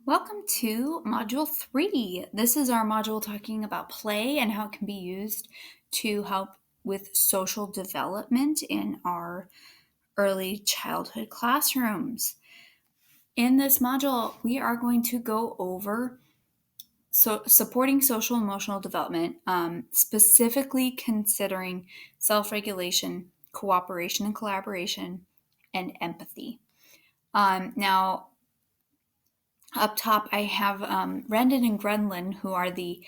Welcome to Module 3. This is our module talking about play and how it can be used to help with social development in our early childhood classrooms. In this module, we are going to go over supporting social emotional development, specifically considering self-regulation, cooperation and collaboration, and empathy. Now, up top, I have Rendon and Grenlin, who are the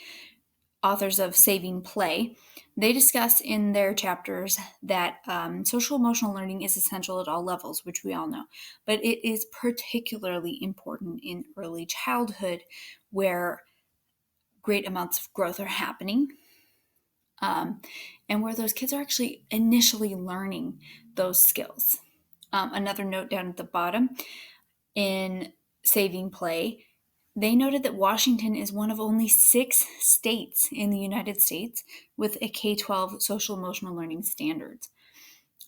authors of Saving Play. They discuss in their chapters that social emotional learning is essential at all levels, which we all know, but it is particularly important in early childhood where great amounts of growth are happening, and where those kids are actually initially learning those skills. Another note down at the bottom in Saving Play, they noted that Washington is one of only 6 states in the United States with a K-12 social emotional learning standards.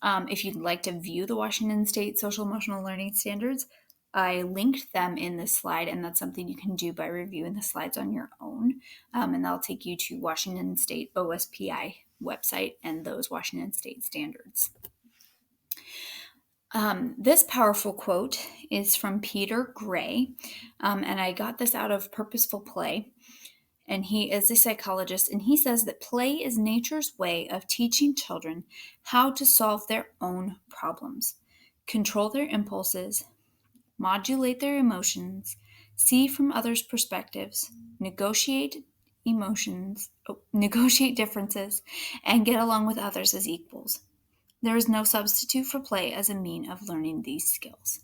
If you'd like to view the Washington State social emotional learning standards, I linked them in this slide, and that's something you can do by reviewing the slides on your own. And that'll take you to Washington State OSPI website and those Washington State standards. This powerful quote is from Peter Gray, and I got this out of Purposeful Play. And he is a psychologist, and he says that play is nature's way of teaching children how to solve their own problems, control their impulses, modulate their emotions, see from others' perspectives, negotiate differences, and get along with others as equals. There is no substitute for play as a mean of learning these skills.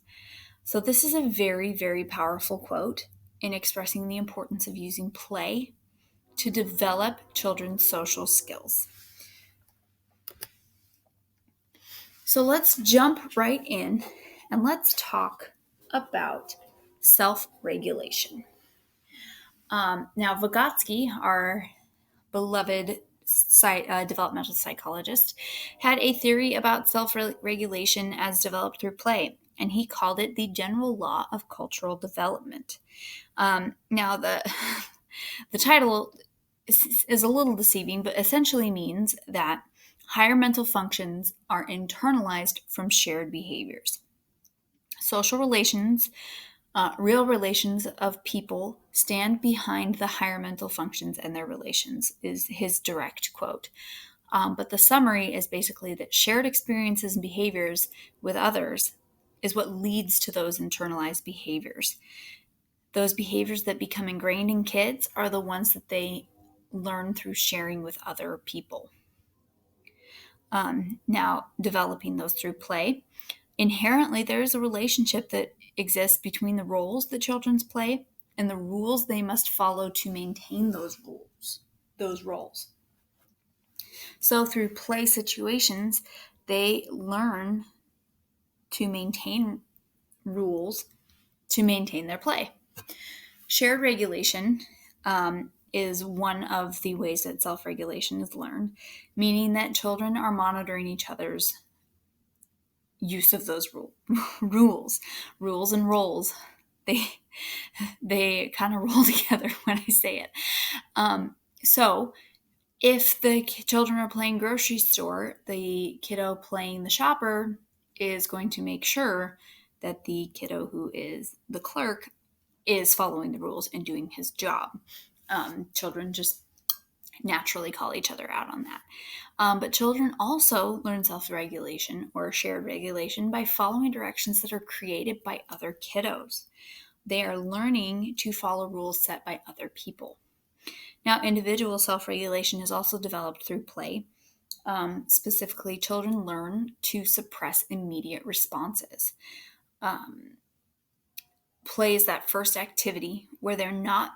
So this is a very, very powerful quote in expressing the importance of using play to develop children's social skills. So let's jump right in and let's talk about self-regulation. Now, Vygotsky, our beloved developmental psychologist, had a theory about self-regulation as developed through play, and he called it the general law of cultural development. Now, the title is a little deceiving, but essentially means that higher mental functions are internalized from shared behaviors. Social relations, real relations of people, stand behind the higher mental functions and their relations, is his direct quote. But the summary is basically that shared experiences and behaviors with others is what leads to those internalized behaviors. Those behaviors that become ingrained in kids are the ones that they learn through sharing with other people. Now, developing those through play. Inherently, there is a relationship that exists between the roles that children play and the rules they must follow to maintain those roles. So through play situations, they learn to maintain rules to maintain their play. Shared regulation is one of the ways that self-regulation is learned, meaning that children are monitoring each other's use of those rules and roles. They kind of roll together when I say it. So if the children are playing grocery store, the kiddo playing the shopper is going to make sure that the kiddo who is the clerk is following the rules and doing his job. Children just naturally call each other out on that. But children also learn self-regulation or shared regulation by following directions that are created by other kiddos. They are learning to follow rules set by other people. Now, individual self-regulation is also developed through play. Specifically, children learn to suppress immediate responses. Play is that first activity where they're not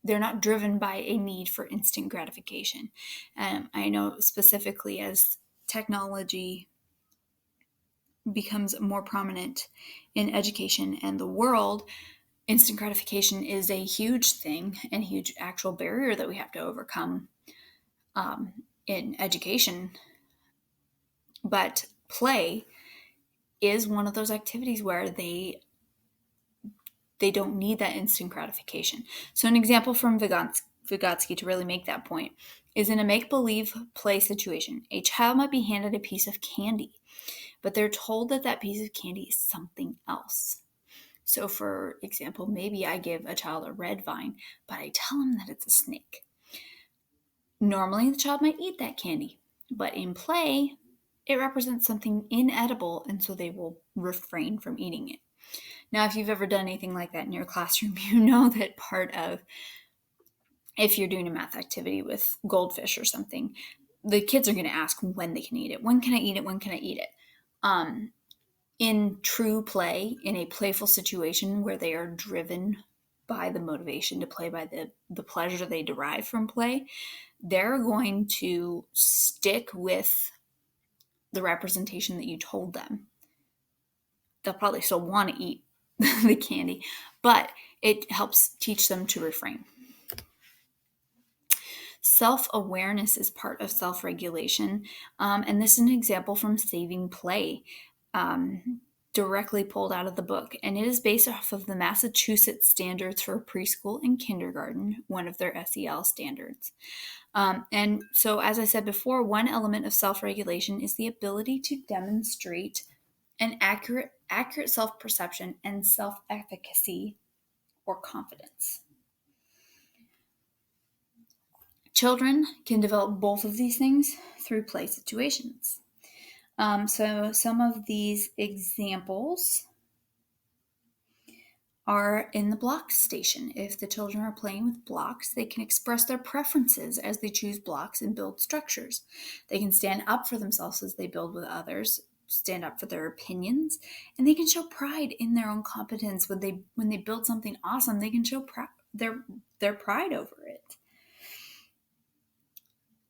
they're not driven by a need for instant gratification. I know specifically as technology becomes more prominent in education and the world, instant gratification is a huge thing and huge actual barrier that we have to overcome in education. But play is one of those activities where they they don't need that instant gratification. So an example from Vygotsky to really make that point is in a make-believe play situation. A child might be handed a piece of candy, but they're told that that piece of candy is something else. So for example, maybe I give a child a red vine, but I tell them that it's a snake. Normally the child might eat that candy, but in play, it represents something inedible, and so they will refrain from eating it. Now, if you've ever done anything like that in your classroom, you know that part of, if you're doing a math activity with goldfish or something, the kids are going to ask when they can eat it. When can I eat it? When can I eat it? In true play, in a playful situation where they are driven by the motivation to play, by the pleasure they derive from play, they're going to stick with the representation that you told them. They'll probably still want to eat the candy, but it helps teach them to refrain. Self-awareness is part of self-regulation, and this is an example from Saving Play, directly pulled out of the book, and it is based off of the Massachusetts Standards for Preschool and Kindergarten, one of their SEL standards. And so, as I said before, one element of self-regulation is the ability to demonstrate an accurate self-perception and self-efficacy or confidence. Children can develop both of these things through play situations. So some of these examples are in the block station. If the children are playing with blocks, they can express their preferences as they choose blocks and build structures. They can stand up for themselves as they build with others, stand up for their opinions, and they can show pride in their own competence. When they build something awesome, they can show their pride over it.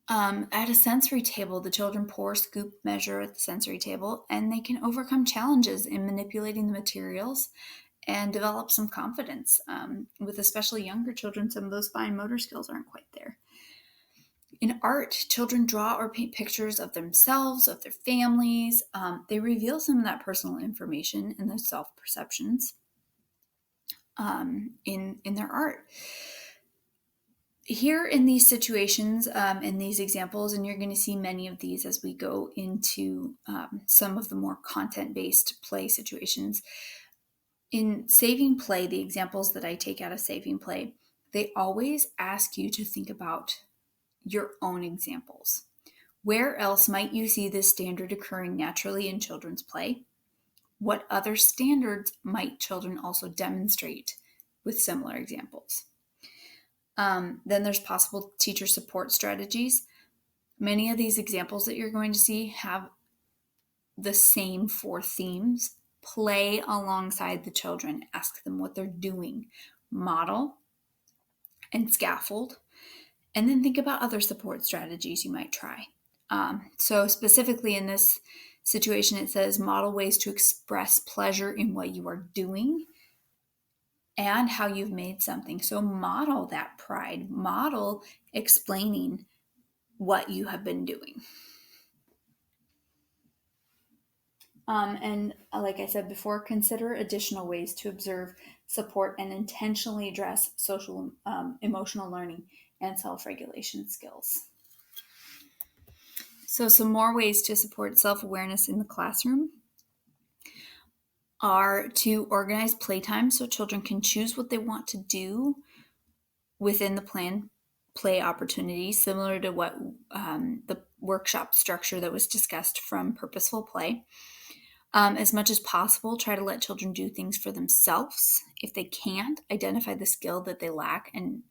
At a sensory table, the children pour, scoop, measure at the sensory table, and they can overcome challenges in manipulating the materials and develop some confidence. With especially younger children, some of those fine motor skills aren't quite there. In art, children draw or paint pictures of themselves, of their families. They reveal some of that personal information and those self-perceptions in their art. Here in these situations, in these examples, and you're going to see many of these as we go into some of the more content-based play situations. In Saving Play, the examples that I take out of Saving Play, they always ask you to think about your own examples. Where else might you see this standard occurring naturally in children's play? What other standards might children also demonstrate with similar examples? Then there's possible teacher support strategies. Many of these examples that you're going to see have the same 4 themes. Play alongside the children, ask them what they're doing, model and scaffold, and then think about other support strategies you might try. So specifically in this situation, it says model ways to express pleasure in what you are doing and how you've made something. So model that pride, model explaining what you have been doing. And like I said before, consider additional ways to observe, support, and intentionally address social, emotional learning and self-regulation skills. So some more ways to support self-awareness in the classroom are to organize playtime so children can choose what they want to do within the planned play opportunities, similar to what the workshop structure that was discussed from Purposeful Play. As much as possible, try to let children do things for themselves. If they can't, identify the skill that they lack and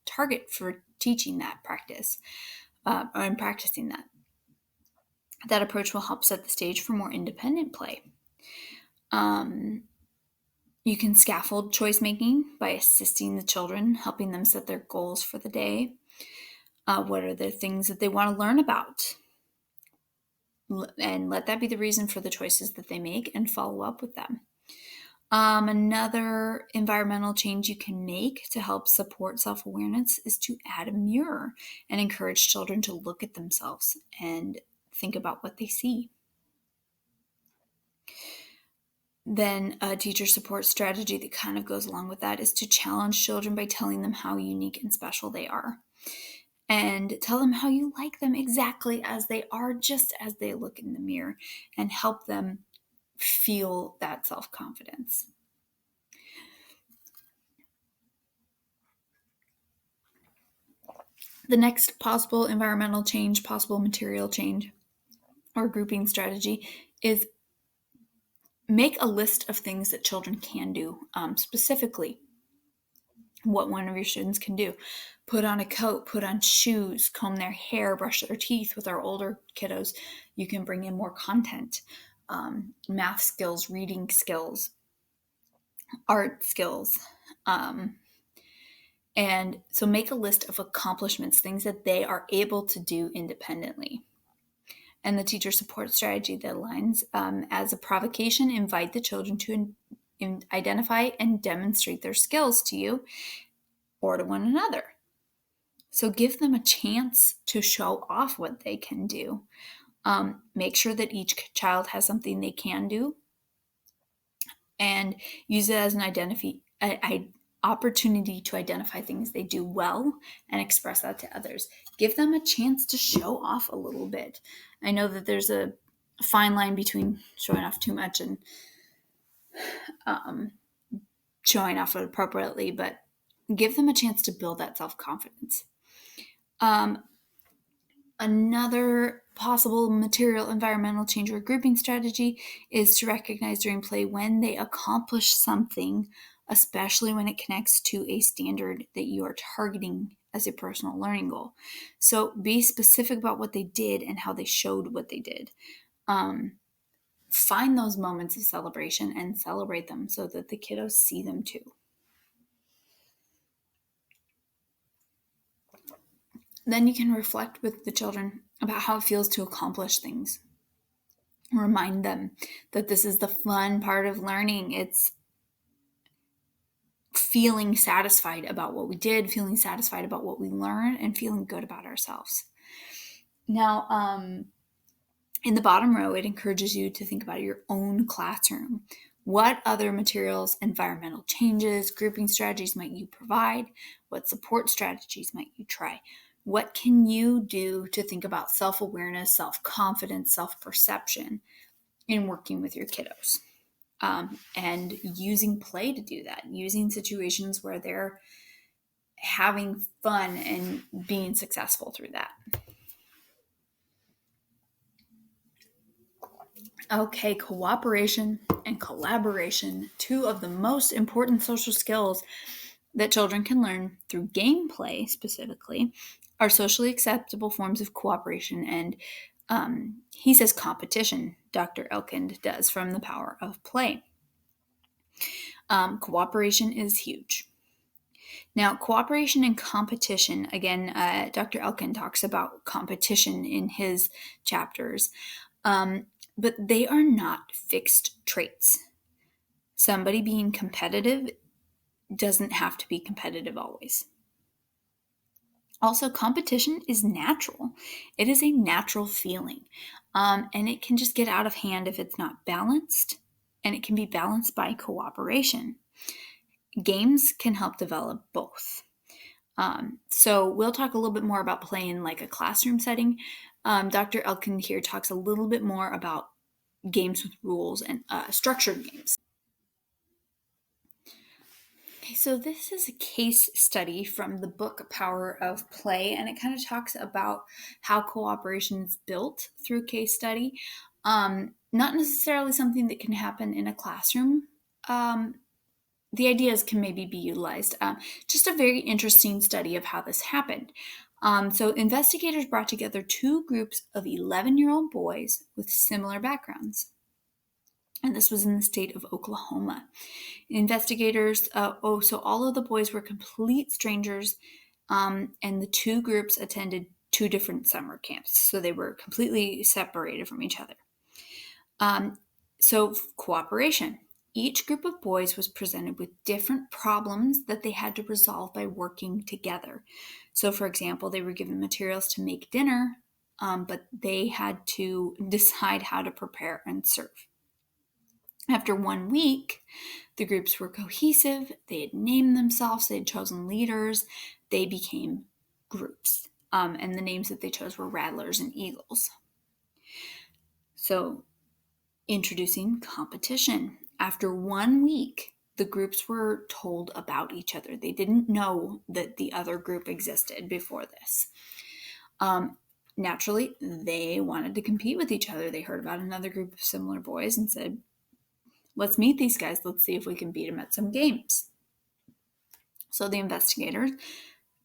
target for teaching that practice or in practicing that. That approach will help set the stage for more independent play. You can scaffold choice making by assisting the children, helping them set their goals for the day. What are the things that they want to learn about? And let that be the reason for the choices that they make and follow up with them. Another environmental change you can make to help support self-awareness is to add a mirror and encourage children to look at themselves and think about what they see. Then a teacher support strategy that kind of goes along with that is to challenge children by telling them how unique and special they are. And tell them how you like them exactly as they are, just as they look in the mirror, and help them feel that self-confidence. The next possible environmental change, possible material change, or grouping strategy is make a list of things that children can do, specifically what one of your students can do. Put on a coat, put on shoes, comb their hair, brush their teeth. With our older kiddos, you can bring in more content, math skills, reading skills, art skills. And so make a list of accomplishments, things that they are able to do independently. And the teacher support strategy that aligns, as a provocation, invite the children to identify and demonstrate their skills to you or to one another. So give them a chance to show off what they can do. Make sure that each child has something they can do, and use it as an opportunity to identify things they do well and express that to others. Give them a chance to show off a little bit. I know that there's a fine line between showing off too much and showing off appropriately, but give them a chance to build that self-confidence. Another possible material environmental change or grouping strategy is to recognize during play when they accomplish something, especially when it connects to a standard that you are targeting as a personal learning goal. So be specific about what they did and how they showed what they did. Find those moments of celebration and celebrate them so that the kiddos see them too. Then you can reflect with the children about how it feels to accomplish things. Remind them that this is the fun part of learning. It's feeling satisfied about what we did, feeling satisfied about what we learned, and feeling good about ourselves. Now, in the bottom row, it encourages you to think about your own classroom. What other materials, environmental changes, grouping strategies might you provide? What support strategies might you try? What can you do to think about self-awareness, self-confidence, self-perception in working with your kiddos? And using play to do that, using situations where they're having fun and being successful through that. Okay, cooperation and collaboration, two of the most important social skills that children can learn through gameplay specifically, are socially acceptable forms of cooperation. And he says competition, Dr. Elkind does, from The Power of Play. Cooperation is huge. Now, cooperation and competition, again, Dr. Elkind talks about competition in his chapters, but they are not fixed traits. Somebody being competitive doesn't have to be competitive always. Also, competition is natural. It is a natural feeling, and it can just get out of hand if it's not balanced, and it can be balanced by cooperation. Games can help develop both. So we'll talk a little bit more about play in like a classroom setting. Dr. Elkind here talks a little bit more about games with rules and structured games. Okay, so this is a case study from the book Power of Play, and it kind of talks about how cooperation is built through case study. Not necessarily something that can happen in a classroom. The ideas can maybe be utilized. Just a very interesting study of how this happened. So investigators brought together two groups of 11-year-old boys with similar backgrounds. And this was in the state of Oklahoma. Investigators, so all of the boys were complete strangers, and the two groups attended two different summer camps. So they were completely separated from each other. So cooperation. Each group of boys was presented with different problems that they had to resolve by working together. So, for example, they were given materials to make dinner, but they had to decide how to prepare and serve. After 1 week, the groups were cohesive, they had named themselves, they had chosen leaders, they became groups. And the names that they chose were Rattlers and Eagles. So, introducing competition. After 1 week, the groups were told about each other. They didn't know that the other group existed before this. Naturally, they wanted to compete with each other. They heard about another group of similar boys and said, let's meet these guys. Let's see if we can beat them at some games. So the investigators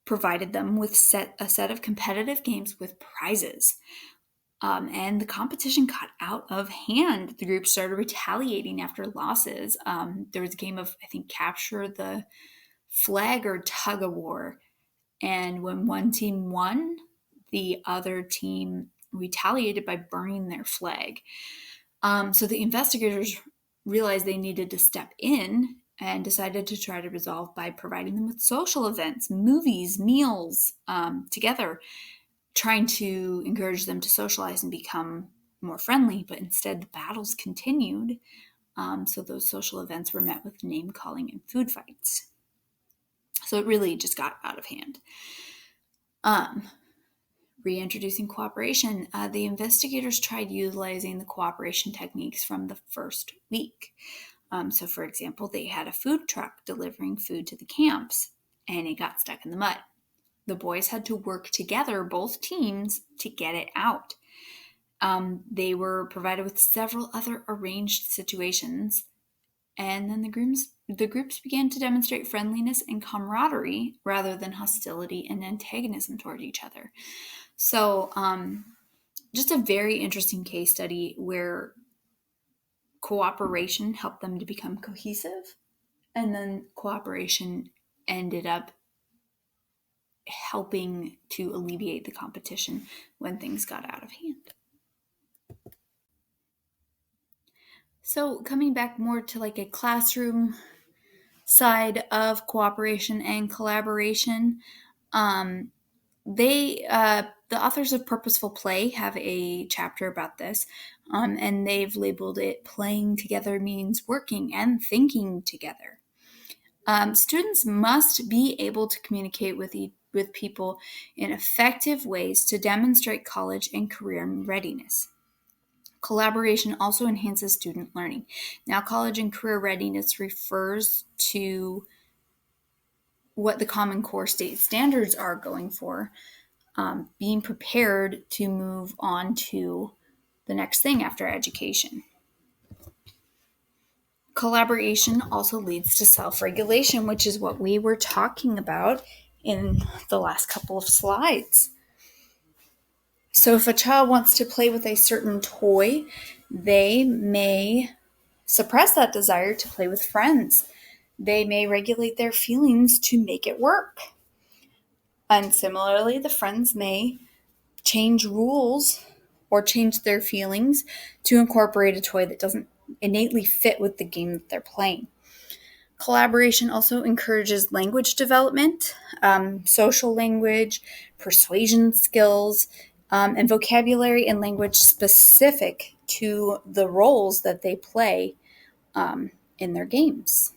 provided them with a set of competitive games with prizes. And the competition got out of hand. The group started retaliating after losses. There was a game of, I think, capture the flag or tug of war. And when one team won, the other team retaliated by burning their flag. So the investigators realized they needed to step in and decided to try to resolve by providing them with social events, movies, meals together, trying to encourage them to socialize and become more friendly. But instead, the battles continued. So those social events were met with name calling and food fights. So it really just got out of hand. Reintroducing cooperation. The investigators tried utilizing the cooperation techniques from the first week. So, for example, they had a food truck delivering food to the camps, and it got stuck in the mud. The boys had to work together, both teams, to get it out. They were provided with several other arranged situations, and then the groups began to demonstrate friendliness and camaraderie rather than hostility and antagonism toward each other. So, just a very interesting case study where cooperation helped them to become cohesive, and then cooperation ended up helping to alleviate the competition when things got out of hand. So, coming back more to like a classroom side of cooperation and collaboration, the authors of Purposeful Play have a chapter about this, and they've labeled it "Playing Together Means Working and Thinking Together." Students must be able to communicate with people in effective ways to demonstrate college and career readiness. Collaboration also enhances student learning. Now, college and career readiness refers to what the Common Core state standards are going for, being prepared to move on to the next thing after education. Collaboration also leads to self-regulation, which is what we were talking about in the last couple of slides. So if a child wants to play with a certain toy, they may suppress that desire to play with friends. They may regulate their feelings to make it work. And similarly, the friends may change rules or change their feelings to incorporate a toy that doesn't innately fit with the game that they're playing. Collaboration also encourages language development, social language, persuasion skills, and vocabulary and language specific to the roles that they play in their games.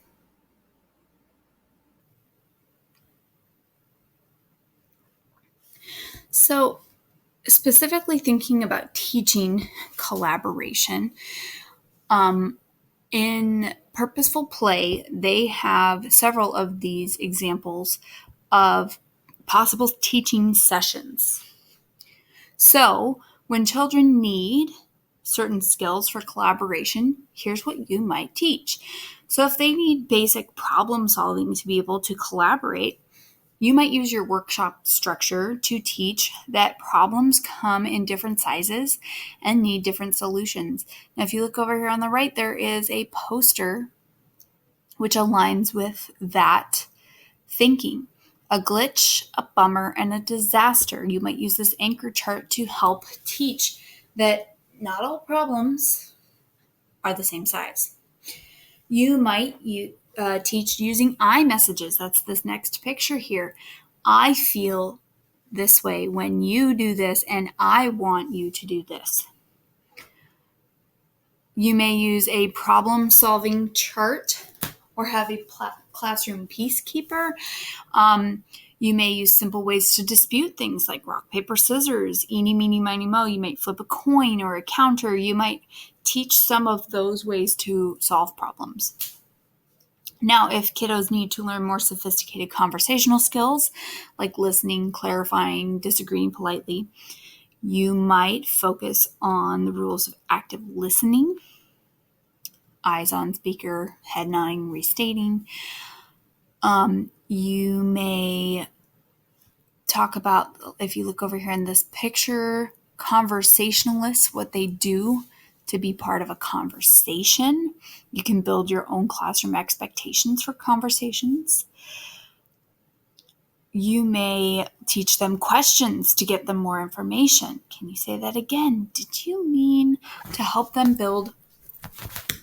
So, specifically thinking about teaching collaboration, in Purposeful Play, they have several of these examples of possible teaching sessions. So, when children need certain skills for collaboration, here's what you might teach. So, if they need basic problem solving to be able to collaborate, you might use your workshop structure to teach that problems come in different sizes and need different solutions. Now, if you look over here on the right, there is a poster which aligns with that thinking. A glitch, a bummer, and a disaster. You might use this anchor chart to help teach that not all problems are the same size. You might teach using I messages. That's this next picture here. I feel this way when you do this, and I want you to do this. You may use a problem-solving chart or have a classroom peacekeeper. You may use simple ways to dispute things like rock, paper, scissors, eeny, meeny, miny, mo. You might flip a coin or a counter. You might teach some of those ways to solve problems. Now, if kiddos need to learn more sophisticated conversational skills, like listening, clarifying, disagreeing politely, you might focus on the rules of active listening, eyes on speaker, head nodding, restating. You may talk about, if you look over here in this picture, conversationalists, what they do to be part of a conversation. You can build your own classroom expectations for conversations. You may teach them questions to get them more information. Can you say that again? Did you mean to help them build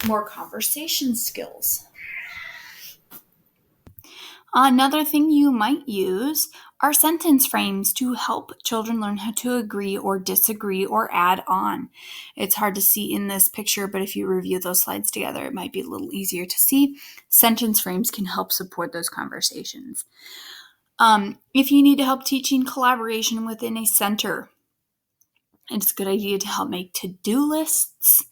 more conversation skills? Another thing you might use are sentence frames to help children learn how to agree or disagree or add on. It's hard to see in this picture, but if you review those slides together, it might be a little easier to see. Sentence frames can help support those conversations. If you need to help teaching collaboration within a center, it's a good idea to help make to-do lists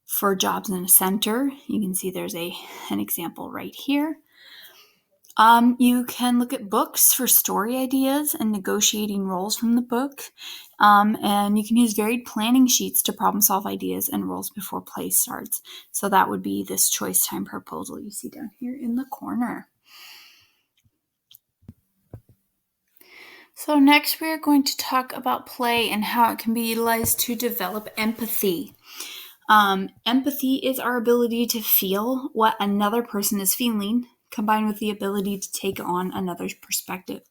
for jobs in a center. You can see there's an example right here. You can look at books for story ideas and negotiating roles from the book. And you can use varied planning sheets to problem solve ideas and roles before play starts. So that would be this choice time proposal you see down here in the corner. So next we are going to talk about play and how it can be utilized to develop empathy. Empathy is our ability to feel what another person is feeling, combined with the ability to take on another's perspective.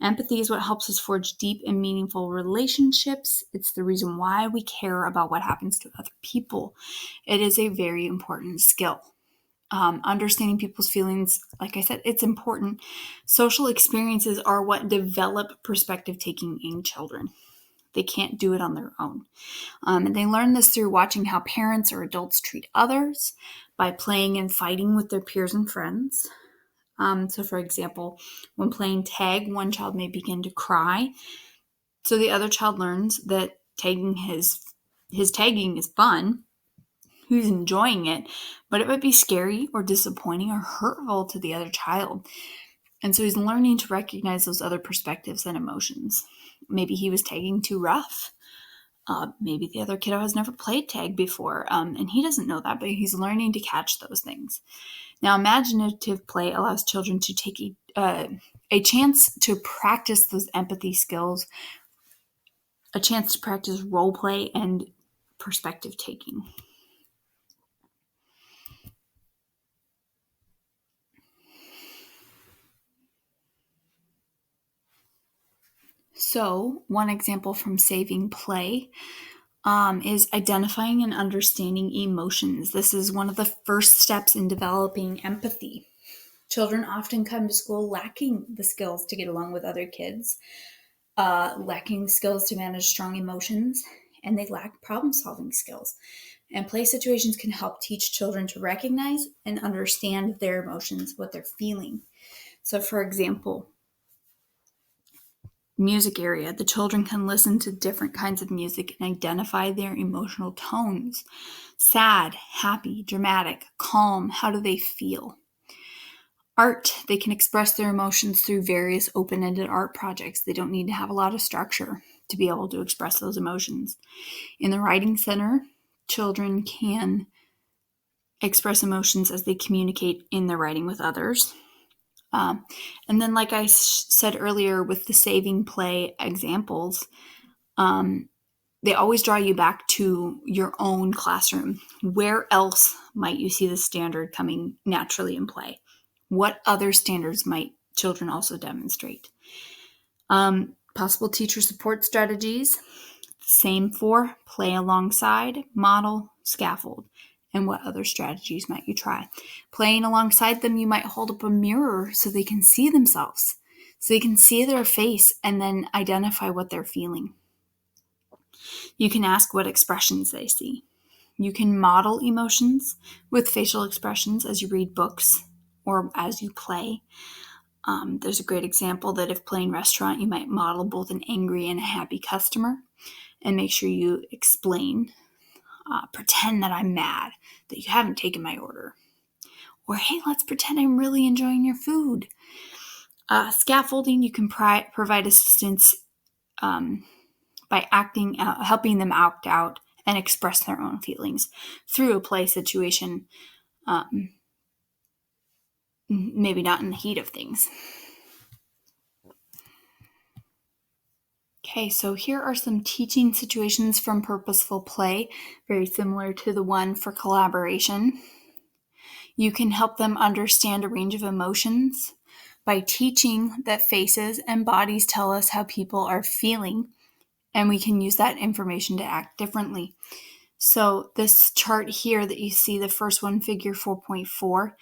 Empathy is what helps us forge deep and meaningful relationships. It's the reason why we care about what happens to other people. It is a very important skill. Understanding people's feelings, like I said, it's important. Social experiences are what develop perspective taking in children. They can't do it on their own. And they learn this through watching how parents or adults treat others, by playing and fighting with their peers and friends. So for example, when playing tag, one child may begin to cry. So the other child learns that tagging his tagging is fun. Who's enjoying it, but it would be scary or disappointing or hurtful to the other child. And so he's learning to recognize those other perspectives and emotions. Maybe he was tagging too rough. Maybe the other kiddo has never played tag before, and he doesn't know that, but he's learning to catch those things. Now, imaginative play allows children to take a chance to practice those empathy skills, a chance to practice role play and perspective taking. So, one example from Saving Play is identifying and understanding emotions. This is one of the first steps in developing empathy. Children often come to school lacking the skills to get along with other kids, lacking skills to manage strong emotions, and they lack problem-solving skills. And play situations can help teach children to recognize and understand their emotions, what they're feeling. So, for example, music area. The children can listen to different kinds of music and identify their emotional tones. Sad, happy, dramatic, calm. How do they feel? Art. They can express their emotions through various open-ended art projects. They don't need to have a lot of structure to be able to express those emotions. In the writing center, children can express emotions as they communicate in their writing with others. And then, like I said earlier with the Saving Play examples, they always draw you back to your own classroom. Where else might you see the standard coming naturally in play? What other standards might children also demonstrate? Possible teacher support strategies. Same for play alongside, model, scaffold. And what other strategies might you try? Playing alongside them, you might hold up a mirror so they can see themselves, so they can see their face and then identify what they're feeling. You can ask what expressions they see. You can model emotions with facial expressions as you read books or as you play. There's a great example that if playing restaurant, you might model both an angry and a happy customer and make sure you explain, pretend that I'm mad, that you haven't taken my order. Or, hey, let's pretend I'm really enjoying your food. Scaffolding, you can provide assistance by helping them act out and express their own feelings through a play situation, maybe not in the heat of things. Okay, so here are some teaching situations from purposeful play, very similar to the one for collaboration. You can help them understand a range of emotions by teaching that faces and bodies tell us how people are feeling, and we can use that information to act differently. So this chart here that you see, the first one, figure 4.4,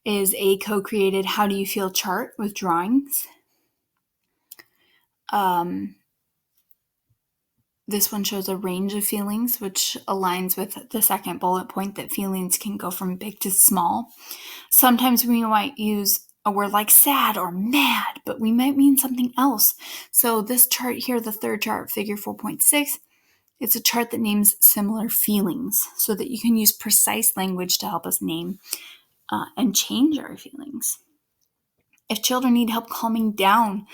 is a co-created how do you feel chart with drawings. This one shows a range of feelings, which aligns with the second bullet point that feelings can go from big to small. Sometimes we might use a word like sad or mad, but we might mean something else. So this chart here, the third chart, figure 4.6, it's a chart that names similar feelings so that you can use precise language to help us name and change our feelings. If children need help calming down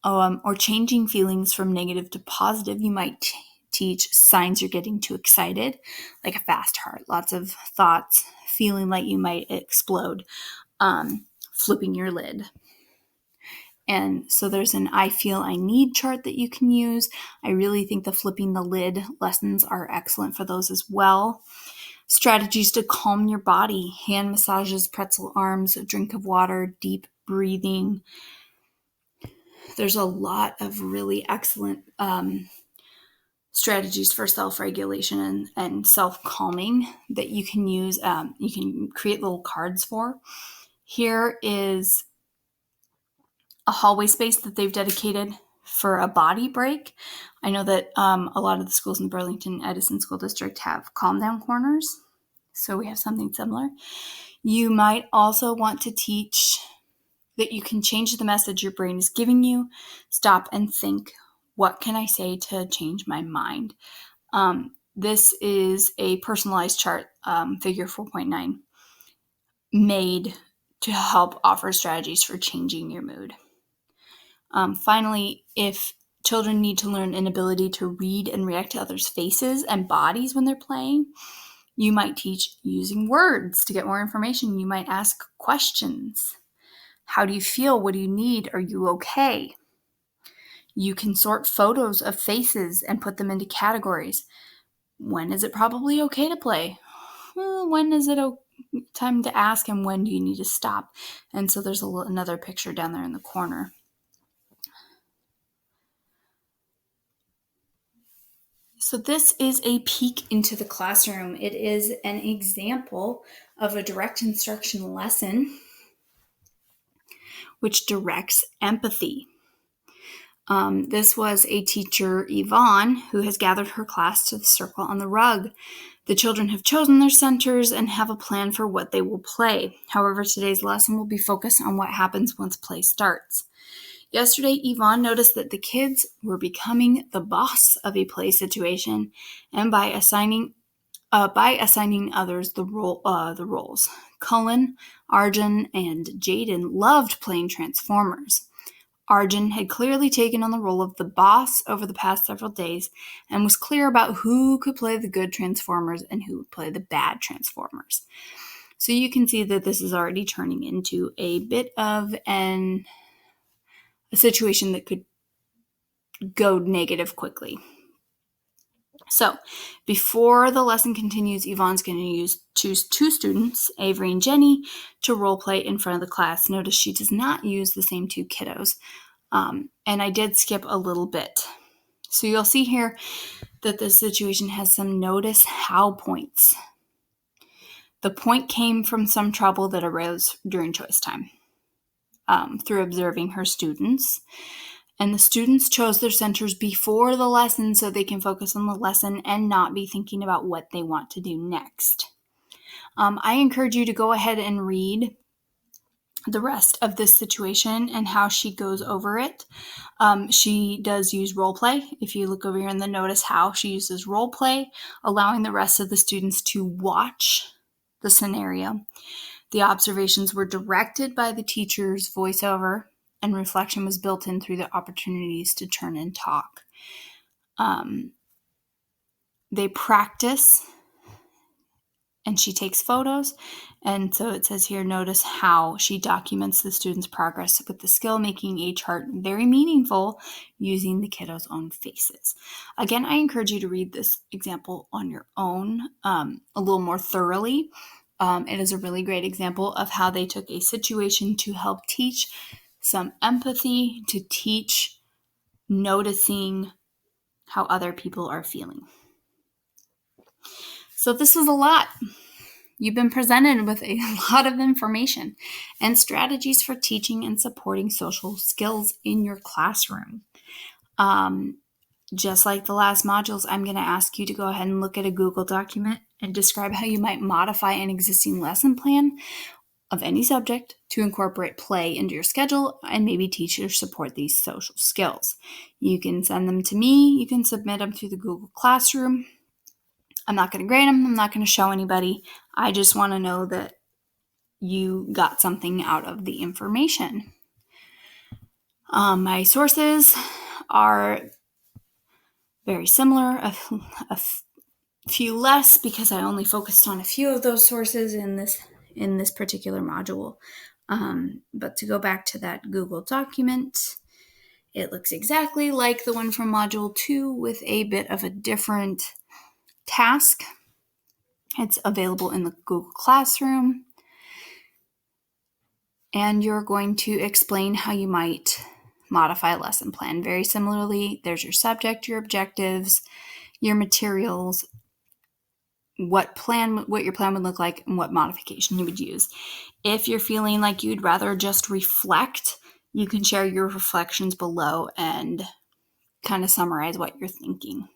or changing feelings from negative to positive, you might teach signs you're getting too excited, like a fast heart, lots of thoughts, feeling like you might explode, flipping your lid. And so there's an I feel I need chart that you can use. I really think the flipping the lid lessons are excellent for those as well. Strategies to calm your body, hand massages, pretzel arms, a drink of water, deep breathing. There's a lot of really excellent strategies for self-regulation and self-calming that you can use. You can create little cards for. Here is a hallway space that they've dedicated for a body break. I know that a lot of the schools in the Burlington Edison School District have calm down corners, so we have something similar. You might also want to teach that you can change the message your brain is giving you. Stop and think, what can I say to change my mind? This is a personalized chart, figure 4.9, made to help offer strategies for changing your mood. Finally, if children need to learn an ability to read and react to others' faces and bodies when they're playing, you might teach using words to get more information. You might ask questions. How do you feel? What do you need? Are you okay? You can sort photos of faces and put them into categories. When is it probably okay to play? When is it time to ask, and when do you need to stop? And so there's another picture down there in the corner. So this is a peek into the classroom. It is an example of a direct instruction lesson which directs empathy. This was a teacher, Yvonne, who has gathered her class to the circle on the rug. The children have chosen their centers and have a plan for what they will play. However, today's lesson will be focused on what happens once play starts. Yesterday, Yvonne noticed that the kids were becoming the boss of a play situation, and by assigning others the roles. Cullen, Arjun, and Jaden loved playing Transformers. Arjun had clearly taken on the role of the boss over the past several days and was clear about who could play the good Transformers and who would play the bad Transformers. So you can see that this is already turning into a bit of a situation that could go negative quickly. So before the lesson continues, Yvonne's going to choose two students, Avery and Jenny, to role play in front of the class. Notice she does not use the same two kiddos. And I did skip a little bit. So you'll see here that this situation has some notice how points. The point came from some trouble that arose during choice time through observing her students. And the students chose their centers before the lesson so they can focus on the lesson and not be thinking about what they want to do next. I encourage you to go ahead and read the rest of this situation and how she goes over it. She does use role play. If you look over here in the notice how, she uses role play, allowing the rest of the students to watch the scenario. The observations were directed by the teacher's voiceover, and reflection was built in through the opportunities to turn and talk. They practice, and she takes photos. And so it says here, notice how she documents the students' progress with the skill, making a chart very meaningful using the kiddos' own faces. Again, I encourage you to read this example on your own a little more thoroughly. It is a really great example of how they took a situation to help teach some empathy, to teach noticing how other people are feeling. So this was a lot. You've been presented with a lot of information and strategies for teaching and supporting social skills in your classroom. Just like the last modules, I'm going to ask you to go ahead and look at a Google document and describe how you might modify an existing lesson plan of any subject to incorporate play into your schedule and maybe teach or support these social skills. You can send them to me. You can submit them through the Google Classroom. I'm not going to grade them. I'm not going to show anybody. I just want to know that you got something out of the information. My sources are very similar, a few less because I only focused on a few of those sources in this particular module. But to go back to that Google document, it looks exactly like the one from Module 2 with a bit of a different task. It's available in the Google Classroom. And you're going to explain how you might modify a lesson plan. Very similarly, there's your subject, your objectives, your materials, what your plan would look like, and what modification you would use. If you're feeling like you'd rather just reflect, you can share your reflections below and kind of summarize what you're thinking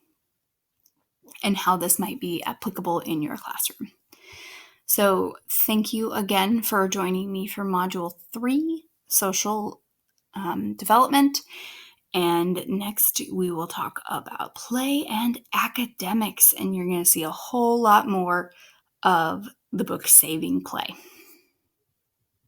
and how this might be applicable in your classroom. So thank you again for joining me for Module 3, Social Development. And next we will talk about play and academics, and you're going to see a whole lot more of the book Saving Play.